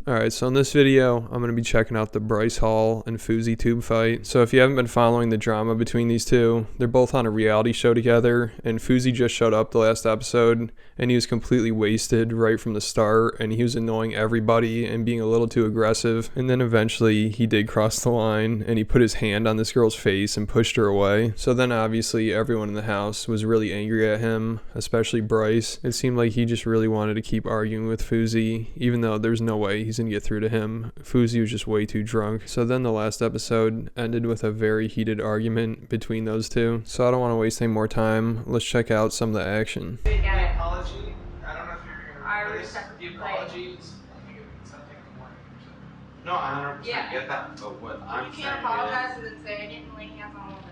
Alright, so in this video, I'm going to be checking out the Bryce Hall and FouseyTube fight. So if you haven't been following the drama between these two, they're both on a reality show together, and Fousey just showed up the last episode, and he was completely wasted right from the start, and he was annoying everybody and being a little too aggressive. And then eventually, he did cross the line, and he put his hand on this girl's face and pushed her away. So then obviously, everyone in the house was really angry at him, especially Bryce. It seemed like he just really wanted to keep arguing with Fousey, even though there's no way he's gonna get through to him. Fousey was just way too drunk. So then the last episode ended with a very heated argument between those two. So I don't want to waste any more time. Let's check out some of the action. The apology, I don't know if you're gonna respect the apologies. No, I 100% get that. But what I'm saying is, you can't apologize and then say I didn't lay hands on a woman.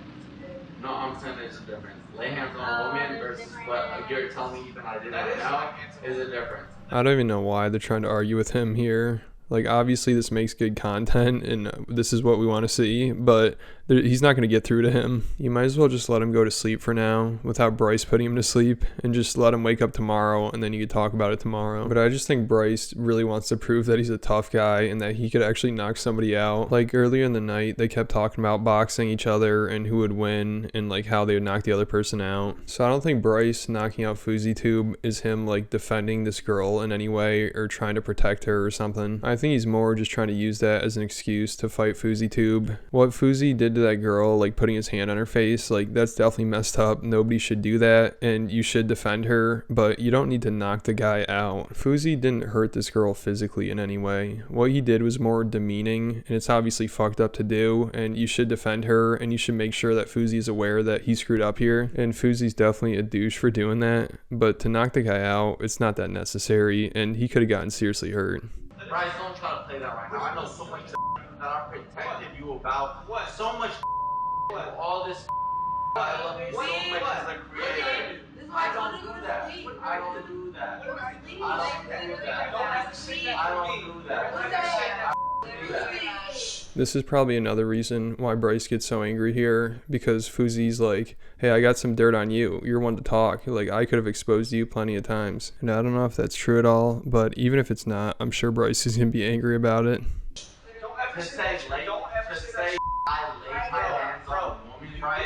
No, I'm saying there's a difference. Lay hands on a woman versus what you're telling me that I didn't know is a difference. I don't even know why they're trying to argue with him here. Like, obviously this makes good content and this is what we want to see, but he's not going to get through to him. You might as well just let him go to sleep for now without Bryce putting him to sleep, and just let him wake up tomorrow and then you could talk about it tomorrow. But I just think Bryce really wants to prove that he's a tough guy and that he could actually knock somebody out. Like earlier in the night, they kept talking about boxing each other and who would win and like how they would knock the other person out. So I don't think Bryce knocking out FouseyTube is him like defending this girl in any way or trying to protect her or something. I think he's more just trying to use that as an excuse to fight FouseyTube. What Fousey did to that girl, like putting his hand on her face, like that's definitely messed up. Nobody should do that, and you should defend her, but you don't need to knock the guy out. Fousey didn't hurt this girl physically in any way. What he did was more demeaning, and it's obviously fucked up to do, and you should defend her, and you should make sure that Fousey is aware that he screwed up here, and Fousey's definitely a douche for doing that, but to knock the guy out, it's not that necessary, and he could have gotten seriously hurt. Bryce, don't try to play that right now. I know so much that I protected you about. What? So much all this. I love you so much as a creator. I don't do that. I don't do that. I don't do that. I don't do that. This is probably another reason why Bryce gets so angry here, because Fousey's like, hey, I got some dirt on you. You're one to talk. Like, I could have exposed you plenty of times. And I don't know if that's true at all, but even if it's not, I'm sure Bryce is going to be angry about it. Don't ever say, I laid my hands on a woman, Bryce.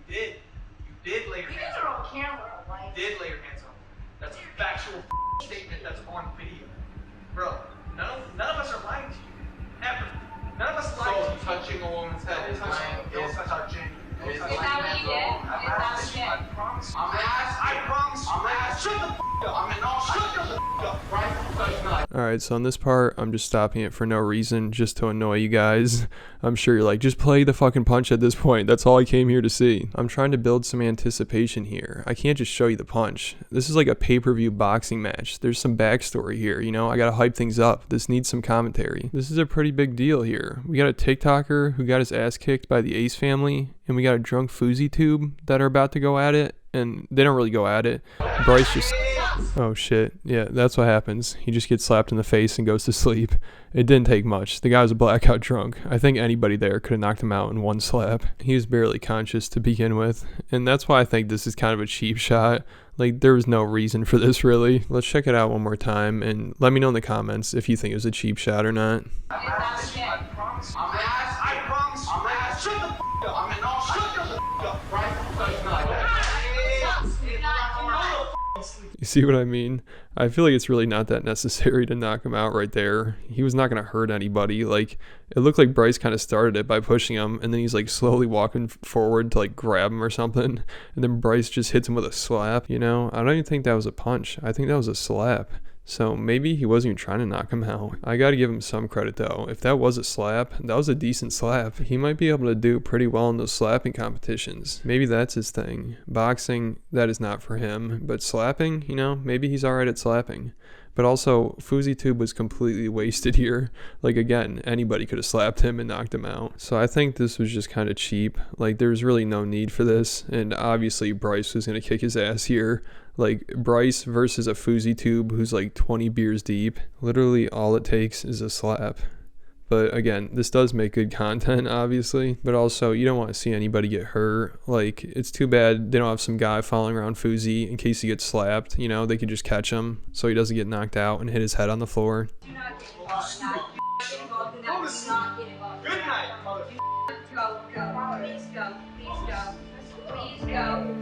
You did lay your hands on her. You did lay your hands on her. That's a factual statement that's on video. Bro, none of us are lying to you. Ever. None of us lie to you. Touching a woman's head is touching. Is that what you did? I promise. I promise. Shut the f*** up. Shut the f*** up. Right? Alright, so on this part, I'm just stopping it for no reason, just to annoy you guys. I'm sure you're like, just play the fucking punch at this point. That's all I came here to see. I'm trying to build some anticipation here. I can't just show you the punch. This is like a pay-per-view boxing match. There's some backstory here, you know? I gotta hype things up. This needs some commentary. This is a pretty big deal here. We got a TikToker who got his ass kicked by the Ace family, and we got a drunk FouseyTube that are about to go at it, and they don't really go at it. Bryce just... Oh shit, yeah, that's what happens. He just gets slapped in the face and goes to sleep. It didn't take much. The guy was a blackout drunk. I think anybody there could have knocked him out in one slap. He was barely conscious to begin with, and that's why I think this is kind of a cheap shot. Like, there was no reason for this, really. Let's check it out one more time, and let me know in the comments if you think it was a cheap shot or not. I promise. Shut the f*** up. Shut the f*** up. Right? You see what I mean? I feel like it's really not that necessary to knock him out right there. He was not going to hurt anybody. Like, it looked like Bryce kind of started it by pushing him, and then he's like slowly walking forward to like grab him or something, and then Bryce just hits him with a slap, you know? I don't even think that was a punch. I think that was a slap. So maybe he wasn't even trying to knock him out. I gotta give him some credit though. If that was a slap, that was a decent slap. He might be able to do pretty well in those slapping competitions. Maybe that's his thing. Boxing, that is not for him. But slapping, you know, maybe he's alright at slapping. But also, FouseyTube was completely wasted here. Like, again, anybody could have slapped him and knocked him out. So I think this was just kind of cheap. Like, there's really no need for this. And obviously, Bryce was going to kick his ass here. Like, Bryce versus a FouseyTube who's like 20 beers deep. Literally, all it takes is a slap. But again, this does make good content, obviously, but also you don't want to see anybody get hurt. Like, it's too bad they don't have some guy following around Fousey in case he gets slapped. You know, they could just catch him so he doesn't get knocked out and hit his head on the floor. Do not get involved. Good night, mother. Go. Please go. Please go.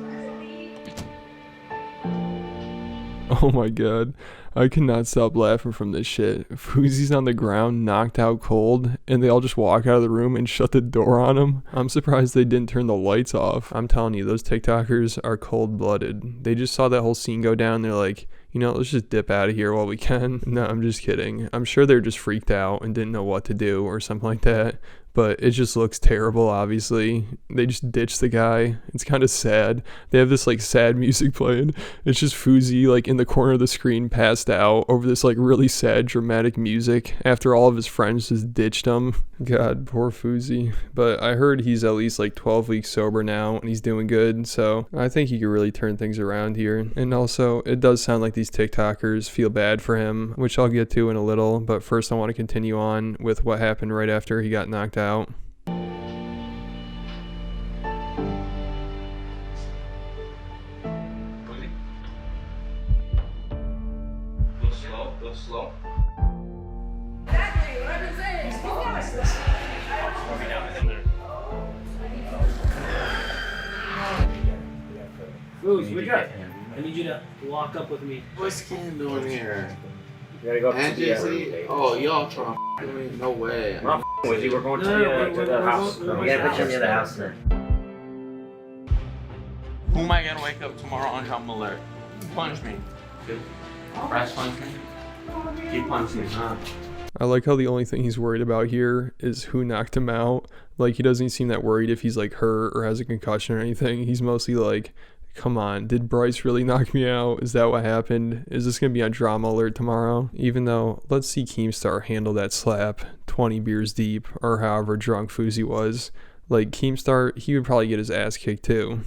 Oh my god, I cannot stop laughing from this shit. Fousey's on the ground, knocked out cold, and they all just walk out of the room and shut the door on him. I'm surprised they didn't turn the lights off. I'm telling you, those TikTokers are cold-blooded. They just saw that whole scene go down, they're like, you know, let's just dip out of here while we can. No, I'm just kidding. I'm sure they're just freaked out and didn't know what to do or something like that. But it just looks terrible, obviously. They just ditched the guy. It's kind of sad. They have this, like, sad music playing. It's just Fousey, like, in the corner of the screen, passed out over this, like, really sad, dramatic music after all of his friends just ditched him. God, poor Fousey. But I heard he's at least, like, 12 weeks sober now, and he's doing good. So I think he could really turn things around here. And also, it does sound like these TikTokers feel bad for him, which I'll get to in a little. But first, I want to continue on with what happened right after he got knocked out. Go slow. Exactly what I've been saying. Fousey, wake up. I need you to walk up with me. What's Ken doing here? You gotta go up And to the Jesse? Oh, y'all trying to f me? No way. We're not f***ing with you. We're going to the house. You gotta picture me in the house then. Who am I gonna wake up tomorrow on Helm alert? Punch me. Good. Bryce, punch me. Keep punching me, huh? I like how the only thing he's worried about here is who knocked him out. Like, he doesn't seem that worried if he's, like, hurt or has a concussion or anything. He's mostly like, come on, did Bryce really knock me out? Is that what happened? Is this going to be on drama alert tomorrow? Even though, let's see Keemstar handle that slap 20 beers deep or however drunk Fousey was. Like, Keemstar, he would probably get his ass kicked too.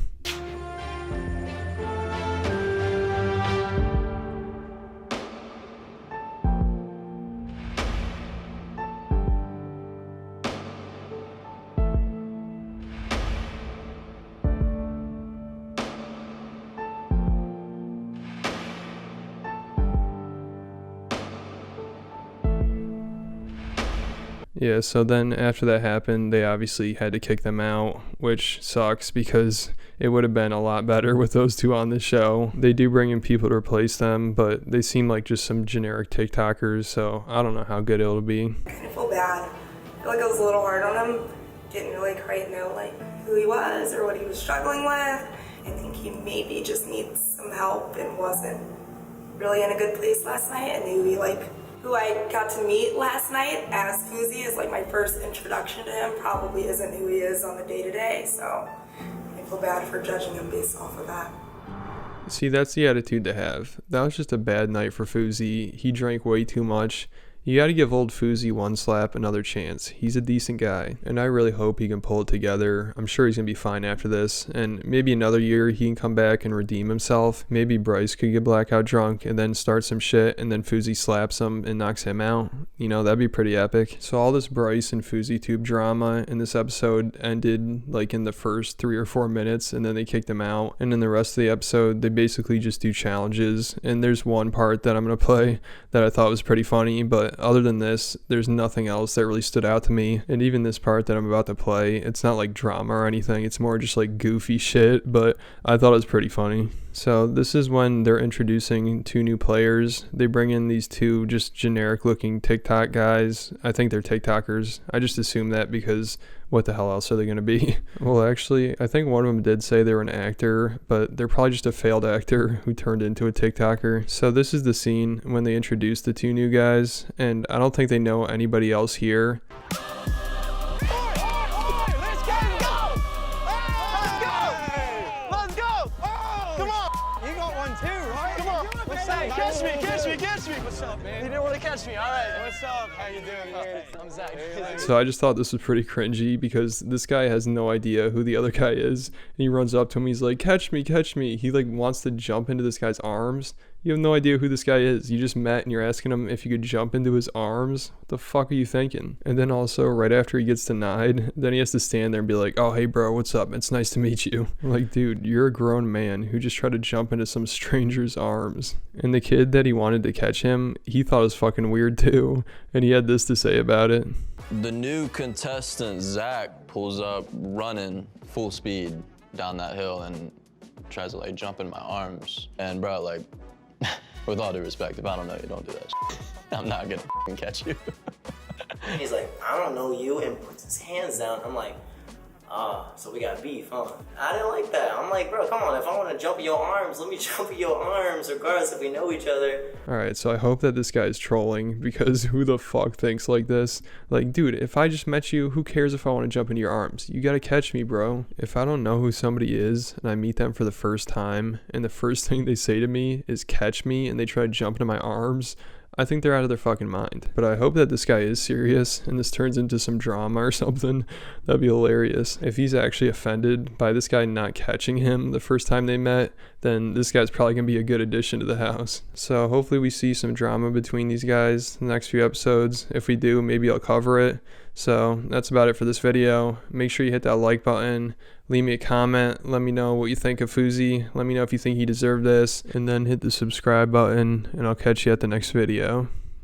Yeah, so then after that happened, they obviously had to kick them out, which sucks because it would have been a lot better with those two on the show. They do bring in people to replace them, but they seem like just some generic TikTokers, so I don't know how good it'll be. I kind of feel bad. I feel like I was a little hard on him. Didn't really quite know like who he was or what he was struggling with. I think he maybe just needs some help and wasn't really in a good place last night, and maybe like who I got to meet last night as Fousey is like my first introduction to him, probably isn't who he is on the day-to-day, so I feel bad for judging him based off of that. See, that's the attitude to have. That was just a bad night for Fousey. He drank way too much. You gotta give old Fousey one slap another chance. He's a decent guy, and I really hope he can pull it together. I'm sure he's gonna be fine after this, and maybe another year he can come back and redeem himself. Maybe Bryce could get blackout drunk and then start some shit, and then Fousey slaps him and knocks him out. You know, that'd be pretty epic. So all this Bryce and FouseyTube drama in this episode ended like in the first 3 or 4 minutes, and then they kicked him out. And in the rest of the episode, they basically just do challenges. And there's one part that I'm gonna play that I thought was pretty funny, but other than this, there's nothing else that really stood out to me. And even this part that I'm about to play, it's not like drama or anything, it's more just like goofy shit, but I thought it was pretty funny. So this is when they're introducing 2 new players. They bring in these 2 just generic looking TikTok guys. I think they're TikTokers. I just assume that because what the hell else are they going to be? Well, actually, I think one of them did say they were an actor, but they're probably just a failed actor who turned into a TikToker. So this is the scene when they introduce the 2 new guys, and I don't think they know anybody else here. So I just thought this was pretty cringy because this guy has no idea who the other guy is, and he runs up to him, he's like, catch me, catch me. He like wants to jump into this guy's arms, You have no idea who this guy is. You just met and you're asking him if you could jump into his arms. What the fuck are you thinking? And then also right after he gets denied, then he has to stand there and be like, oh, hey bro, what's up? It's nice to meet you. I'm like, dude, you're a grown man who just tried to jump into some stranger's arms. And the kid that he wanted to catch him, he thought it was fucking weird too. And he had this to say about it. The new contestant, Zach, pulls up running full speed down that hill and tries to like jump in my arms. And bro, like, with all due respect, if I don't know you, don't do that shit. I'm not gonna f***ing catch you. He's like, I don't know you, and puts his hands down. I'm like, so we got beef, huh? I didn't like that. I'm like, bro, come on, if I want to jump in your arms, let me jump in your arms, regardless if we know each other. Alright, so I hope that this guy's trolling, because who the fuck thinks like this? Like, dude, if I just met you, who cares if I want to jump into your arms? You gotta catch me, bro. If I don't know who somebody is, and I meet them for the first time, and the first thing they say to me is catch me, and they try to jump into my arms, I think they're out of their fucking mind. But I hope that this guy is serious and this turns into some drama or something. That'd be hilarious. If he's actually offended by this guy not catching him the first time they met, then this guy's probably gonna be a good addition to the house. So hopefully we see some drama between these guys in the next few episodes. If we do, maybe I'll cover it. So that's about it for this video. Make sure you hit that like button. Leave me a comment. Let me know what you think of Fousey. Let me know if you think he deserved this. And then hit the subscribe button, and I'll catch you at the next video.